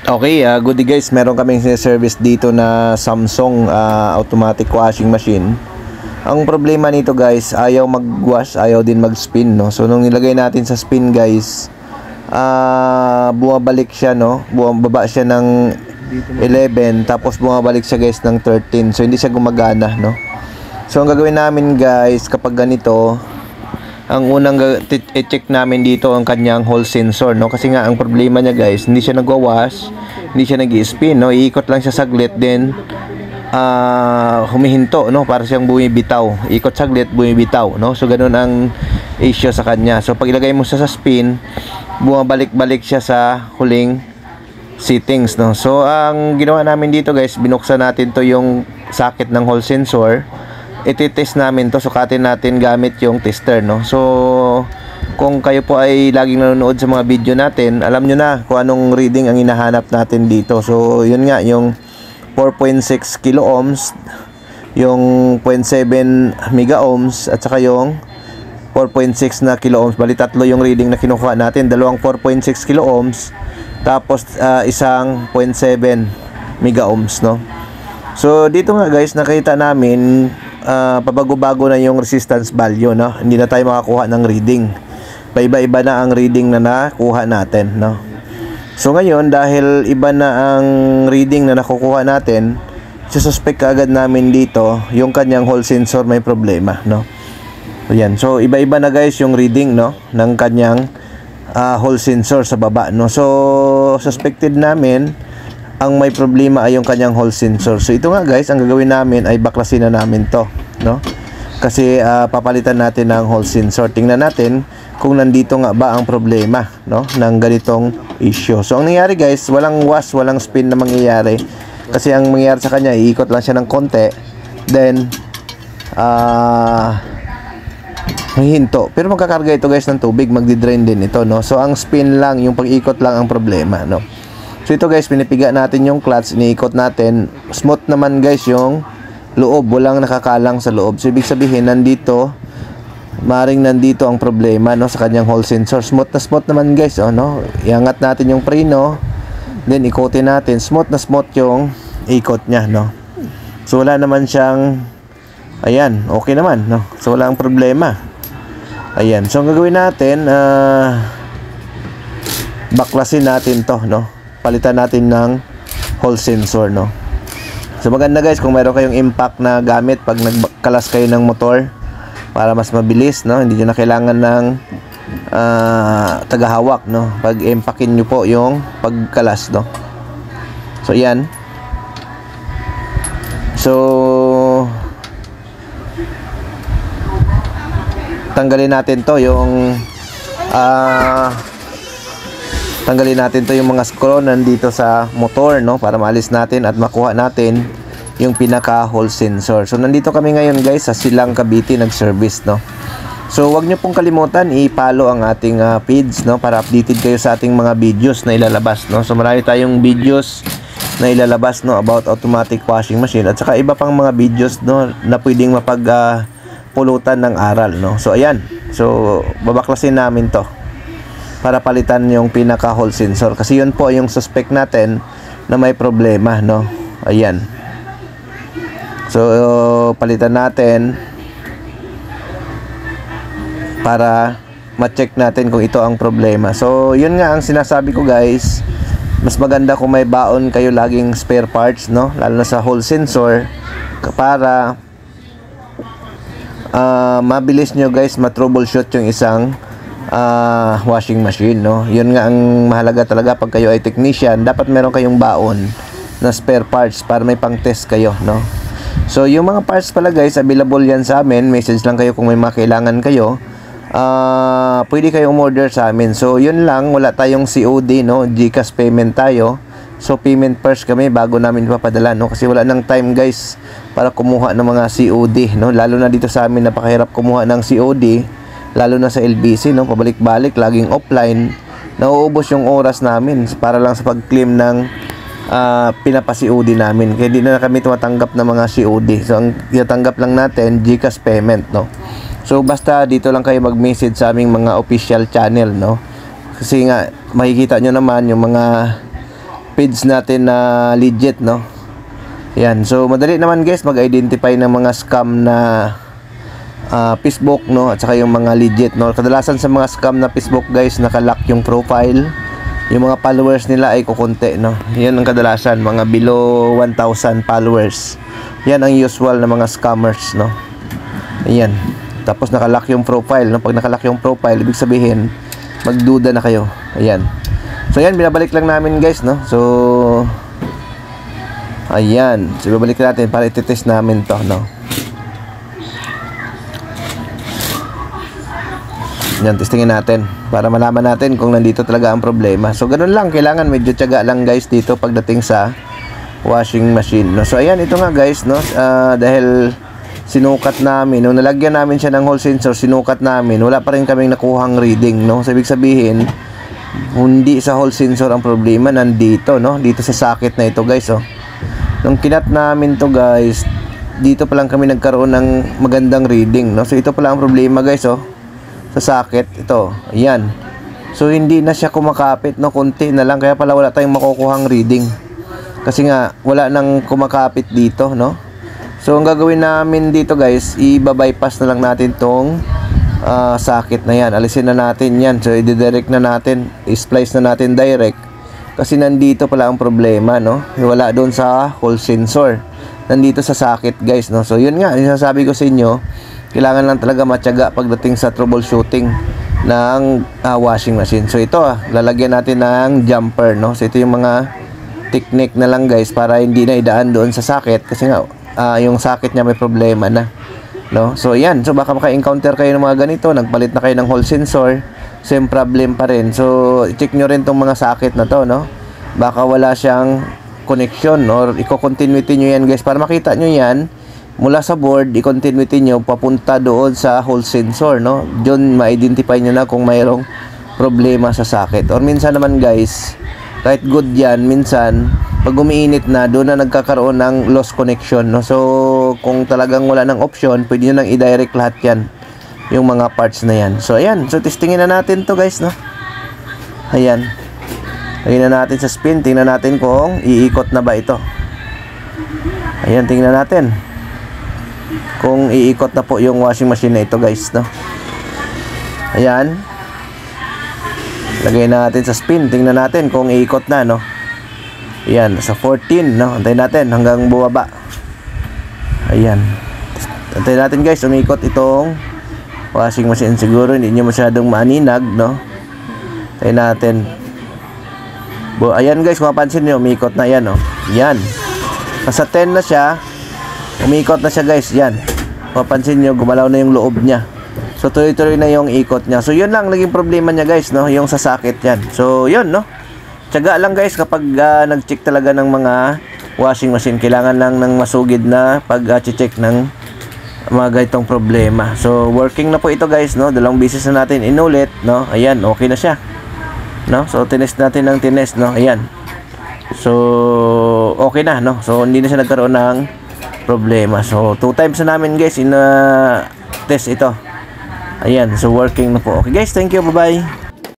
Okay, good day guys. Meron kaming service dito na Samsung automatic washing machine. Ang problema nito guys, ayaw mag-wash, ayaw din mag-spin, no? So nung nilagay natin sa spin guys, bumabalik siya, no? Bumababa siya ng 11 tapos bumabalik siya guys ng 13. So hindi siya gumagana, no? So ang gagawin namin guys kapag ganito, ang unang i-check namin dito ang kanyang hall sensor, no? Kasi nga ang problema niya guys, hindi siya nagwa-wash, hindi siya nag-i-spin, no? Iikot lang siya saglit, then humihinto, no? Para siyang bumibitaw. Ikot saglit, bumibitaw, no? So ganun ang issue sa kanya. So pag ilagay mo siya sa spin, bumabalik-balik siya sa huling settings, no? So ang ginawa namin dito guys, binuksan natin to yung socket ng hall sensor. Iti-test namin to, sukatin natin gamit yung tester, no? So kung kayo po ay laging nanonood sa mga video natin, alam nyo na kung anong reading ang hinahanap natin dito. So yun nga, yung 4.6 kilo ohms, yung 0.7 mega ohms, at saka yung 4.6 na kilo ohms. Bali tatlo yung reading na kinukuha natin, dalawang 4.6 kilo ohms tapos isang 0.7 mega ohms, no? So dito nga guys, nakita namin pabago-bago na yung resistance value, no? Hindi na tayo makakuha ng reading. Paiba-iba na ang reading na nakuha natin, no? So ngayon, dahil iba na ang reading na nakukuha natin, suspect agad namin dito yung kanyang hall sensor may problema, no? Ayan. So iba-iba na guys yung reading, no, ng kanyang hall sensor sa baba, no? So suspected namin ang may problema ay yung kanyang hall sensor. So ito nga guys, ang gagawin namin ay baklasin na namin to, no? Kasi papalitan natin ng hall sensor. Tingnan natin kung nandito nga ba ang problema, no, ng ganitong issue. So ang nangyayari guys, walang wash, walang spin na mangyayari. Kasi ang mangyayari sa kanya, iikot lang siya ng konti, then hihinto. Pero magkakarga ito guys ng tubig, magdi-drain din ito, no? So ang spin lang, yung pag-ikot lang ang problema, no? So ito guys, pinipiga natin yung clutch, iniikot natin. Smooth naman guys yung loob, walang nakakalang sa loob. So ibig sabihin, nandito, maring nandito ang problema, no, sa kanyang hall sensor. Smooth na smooth naman guys, oh, no? Iangat natin yung preno, then ikotin natin. Smooth na smooth yung ikot niya, no? So wala naman siyang, ayan, okay naman, no? So wala ang problema. Ayan, so ang gagawin natin, baklasin natin to, no? Palitan natin ng hall sensor, no? So maganda guys kung mayroon kayong impact na gamit pag nagkalas kayo ng motor para mas mabilis, no? Hindi nyo na kailangan ng tagahawak, no? Pag impactin nyo po yung pagkalas, no? So yan. So tanggalin natin to yung tanggalin natin to yung mga screw nandito sa motor, no, para maalis natin at makuha natin yung pinaka hall sensor. So nandito kami ngayon guys sa Silang Cavite nag-service, no. So wag nyo pong kalimutan i-follow ang ating page, no, para updated kayo sa ating mga videos na ilalabas, no. So marami tayong videos na ilalabas, no, about automatic washing machine at saka iba pang mga videos, no, na pwedeng mapagpulutan ng aral, no. So ayan. So babaklasin namin to para palitan yung pinaka hall sensor kasi yun po yung suspect natin na may problema, no. Ayan. So palitan natin para ma-check natin kung ito ang problema. So yun nga ang sinasabi ko guys, mas maganda kung may baon kayo laging spare parts, no, lalo na sa hall sensor para mabilis nyo guys ma-troubleshoot yung isang washing machine, no. Yun nga ang mahalaga talaga pag kayo ay technician, dapat meron kayong baon na spare parts para may pang test kayo, no. So yung mga parts pala guys, available yan sa amin. Message lang kayo kung may mga kailangan kayo. Pwede kayong order sa amin. So yun lang, wala tayong COD, no, GCash payment tayo. So payment first kami bago namin ipapadala, no, kasi wala nang time guys para kumuha ng mga COD, no. Lalo na dito sa amin, napakahirap kumuha ng COD, lalo na sa LBC, no, pabalik-balik, laging offline. Nauubos yung oras namin para lang sa pag-claim ng pinapa-COD namin. Kaya di na kami tumatanggap ng mga COD. So ang tinatanggap lang natin GCash payment, no. So basta dito lang kayo mag-message sa aming mga official channel, no. Kasi nga makikita nyo naman yung mga page natin na legit, no? Yan. So madali naman guys mag-identify ng mga scam na Facebook, no, at saka yung mga legit, no. Kadalasan sa mga scam na Facebook guys, nakalock yung profile, yung mga followers nila ay kukunti, no. Yan ang kadalasan, mga below 1,000 followers. Yan ang usual na mga scammers, no. Ayan. Tapos nakalock yung profile, no. Pag nakalock yung profile, ibig sabihin magduda na kayo. Ayan. So yan, binabalik lang namin guys, no. So ayan, so babalik natin para i-test namin to, no. Yan, testingin natin para malaman natin kung nandito talaga ang problema. So ganun lang, kailangan medyo tiyaga lang guys dito pagdating sa washing machine, no. So ayan, ito nga guys, no, dahil sinukat namin, nung nalagyan namin siya ng hall sensor, sinukat namin, wala pa rin kaming nakuhang reading, no. So ibig sabihin, hindi sa hall sensor ang problema, nandito, no, dito sa socket na ito guys, oh. Nung kinat namin to guys, dito pa lang kami nagkaroon ng magandang reading, no. So ito pala ang problema guys, oh, sa socket ito. Ayan. So hindi na siya kumakapit, no, konti na lang, kaya pala wala tayong makukuhang reading. Kasi nga wala nang kumakapit dito, no. So ang gagawin namin dito guys, i-bypass na lang natin tong socket na yan. Alisin na natin yan. So i-direct na natin, i-splice na natin direct. Kasi nandito pala ang problema, no? Wala doon sa hall sensor. Nandito sa socket, guys, no? So, yun nga, sinasabi ko sa inyo, kailangan lang talaga matyaga pagdating sa troubleshooting ng washing machine. So, ito, lalagyan natin ng jumper, no? So, ito yung mga technique na lang, guys, para hindi na idaan doon sa socket. Kasi nga, yung socket niya may problema na, no? So, yan. So, baka maka-encounter kayo ng mga ganito. Nagpalit na kayo ng hall sensor. Same problem pa rin. So, i-check nyo rin tong mga socket na to, no? Baka wala siyang connection or i-continuity nyo yan guys para makita nyo yan mula sa board, i-continuity nyo papunta doon sa hall sensor, no? Diyon ma-identify nyo na kung mayroong problema sa socket. Or minsan naman guys, kahit good yan, minsan pag umiinit na, doon na nagkakaroon ng lost connection, no? So, kung talagang wala ng option, pwede nyo nang i-direct lahat yan, yung mga parts na yan. So ayan, so testingin na natin to guys, no. Ayan, lagyan na natin sa spin, tingnan natin kung iikot na ba ito. Ayan, tingnan natin kung iikot na po yung washing machine na ito guys, no. Ayan, lagay natin sa spin, tingnan natin kung iikot na, no. Ayan, sa 14, no. Antayin natin hanggang bumaba. Ayan, antayin natin guys, umikot itong washing machine. Siguro hindi nyo masyadong maaninag, no. Tayo natin. Ayan guys, kung mapansin nyo, umikot na yan, no. Yan. Nasa 10 na siya. Umikot na siya guys, yan. Kung mapansin nyo, gumalaw na yung loob niya. So tuloy-tuloy na yung ikot niya. So yun lang naging problema niya guys, no. Yung sa socket yan. So yun, no. Tiyaga lang guys kapag nag-check talaga ng mga washing machine. Kailangan lang ng masugid na pag-check ng mga ganitong problema. So working na po ito guys, no. Dalawang beses na natin inulit, no. Ayan, okay na siya, no. So tinest natin ng tinest, no. Ayan, so okay na, no. So hindi na siya nagkaroon ng problema. So 2 times na namin guys test ito. Ayan, so working na po. Okay guys, thank you, bye bye.